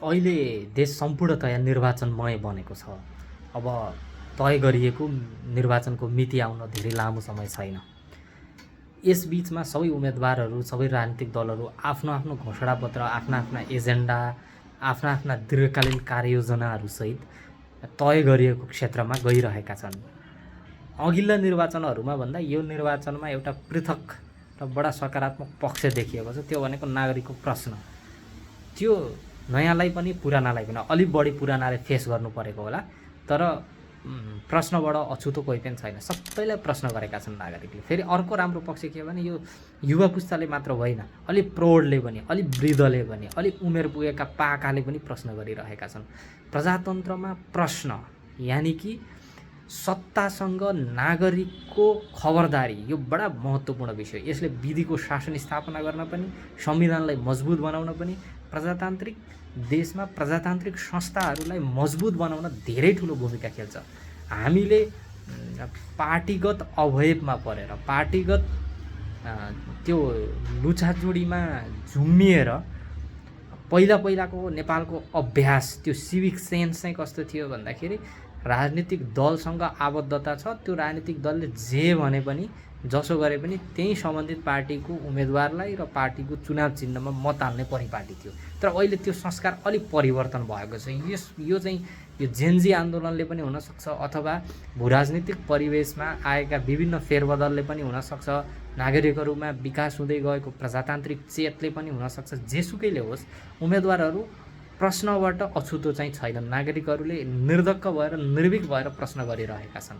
अहिले देश सम्पूर्णतया निर्वाचनमय बनेको छ। अब तय गरिएको निर्वाचनको मिति आउन धेरै लामो समय छैन। यसबीचमा सबै उम्मेदवारहरू, सबै राजनीतिक दलहरू आफ्नो आफ्नो घोषणापत्र, आफ्ना आफ्ना एजेन्डा, आफ्ना आफ्ना दीर्घकालीन कार्ययोजनाहरूसहित तय गरिएको क्षेत्रमा गइरहेका छन्। अघिल्ला निर्वाचनहरूमा भन्दा यो निर्वाचनमा एउटा पृथक र बडा सकारात्मक पक्ष देखिएको छ, त्यो भनेको नागरिकको प्रश्न। त्यो नयाँलाई पनि पुरानालाई पनि, अलिक बढी पुरानाले फेस गर्नु परेको होला, तर प्रश्नबाट अछुतो कोही पनि छैन। सबैलाई प्रश्न गरेका छन् नागरिकले। फेरि अर्को राम्रो पक्ष के भने यो युवा पुस्ताले मात्र होइन, अलिक प्रौढले पनि, अलिक वृद्धले पनि, अलिक उमेर पुगेका पाकाले पनि प्रश्न गरिरहेका छन्। प्रजातन्त्रमा प्रश्न यानि कि सत्तासँग नागरिकको खबरदारी, यो बडा महत्त्वपूर्ण विषय। यसले विधिको शासन स्थापना गर्न पनि, संविधानलाई मजबुत बनाउन पनि, प्रजातान्त्रिक देशमा प्रजातान्त्रिक संस्थाहरूलाई मजबुत बनाउन धेरै ठुलो भूमिका खेल्छ। हामीले पार्टीगत अवयवमा परेर, पार्टीगत त्यो लुछाचुडीमा झुम्मिएर पहिलाको नेपालको अभ्यास, त्यो सिभिक सेन्स चाहिँ कस्तो थियो भन्दाखेरि राजनीतिक दलसँग आबद्धता छ, त्यो राजनीतिक दलले जे भने पनि, जसो गरे पनि त्यही सम्बन्धित पार्टीको उम्मेदवारलाई र पार्टीको चुनाव चिन्हमा मत हाल्ने परिपाटी थियो। तर अहिले त्यो संस्कार अलिक परिवर्तन भएको छ। यो चाहिँ यो जेनजी आन्दोलनले पनि हुनसक्छ, अथवा भूराजनीतिक परिवेशमा आएका विभिन्न फेरबदलले पनि हुनसक्छ, नागरिकहरूमा विकास हुँदै गएको प्रजातान्त्रिक चेतले पनि हुनसक्छ। जेसुकैले होस्, उम्मेदवारहरू प्रश्नबाट अछुतो चाहिँ छैनन्। नागरिकहरूले निर्धक्क भएर, निर्भीक भएर प्रश्न गरिरहेका छन्।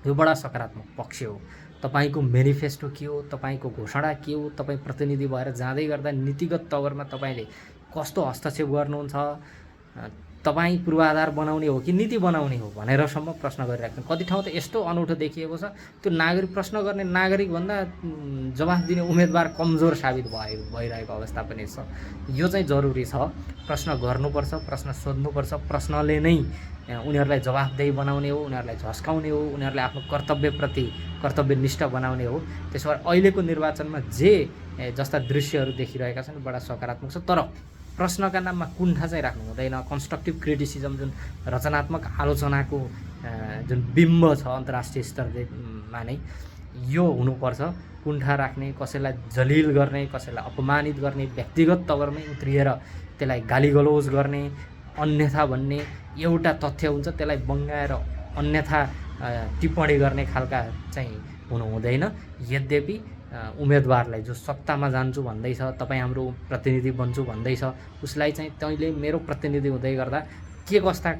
यो बडा सकारात्मक पक्ष हो। तपाईको मेनिफेस्टो के हो, तपाईको घोषणा के हो, तपाईँ प्रतिनिधि भएर जाँदै गर्दा नीतिगत तवरमा तपाईँले कस्तो हस्तक्षेप गर्नुहुन्छ, तपाईँ पूर्वाधार बनाउने हो कि नीति बनाउने हो भनेरसम्म प्रश्न गरिरहेको छ। कति ठाउँ त यस्तो अनौठो देखिएको छ, त्यो नागरिक प्रश्न गर्ने नागरिकभन्दा जवाफ दिने उम्मेदवार कमजोर साबित भइरहेको अवस्था पनि छ। यो चाहिँ जरुरी छ। प्रश्न गर्नुपर्छ, प्रश्न सोध्नुपर्छ। प्रश्नले नै उनीहरूलाई जवाफदेही बनाउने हो, उनीहरूलाई झस्काउने हो, उनीहरूलाई आफ्नो कर्तव्यप्रति कर्तव्यनिष्ठ बनाउने हो। त्यसो भए अहिलेको निर्वाचनमा जे जस्ता दृश्यहरू देखिरहेका छन् बडा सकारात्मक छ। तर प्रश्नका नाममा कुण्ठा चाहिँ राख्नु हुँदैन। कन्स्ट्रक्टिभ क्रिटिसिजम, जुन रचनात्मक आलोचनाको जुन बिम्ब छ अन्तर्राष्ट्रिय स्तरमा नै, यो हुनुपर्छ। कुण्ठा राख्ने, कसैलाई जलिल गर्ने, कसैलाई अपमानित गर्ने, व्यक्तिगत तवरमै उत्रिएर त्यसलाई गालीगलौज गर्ने, अन्यथा भन्ने एउटा तथ्य हुन्छ, त्यसलाई बङ्गाएर अन्यथा टिप्पणी गर्ने खालका चाहिँ हुनु हुँदैन। यद्यपि उम्मेदवारलाई जो सत्तामा जान्छु भन्दैछ, तपाईँ हाम्रो प्रतिनिधि बन्छु भन्दैछ, उसलाई चाहिँ तैँले मेरो प्रतिनिधि हुँदै गर्दा के कस्ता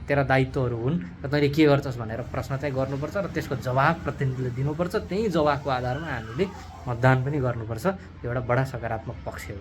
तेरा दायित्वहरू हुन् र तैँले के गर्छस् भनेर प्रश्न चाहिँ गर्नुपर्छ र त्यसको जवाब प्रतिनिधिले दिनुपर्छ। त्यही जवाफको आधारमा हामीले मतदान पनि गर्नुपर्छ। एउटा बडा सकारात्मक पक्ष हो।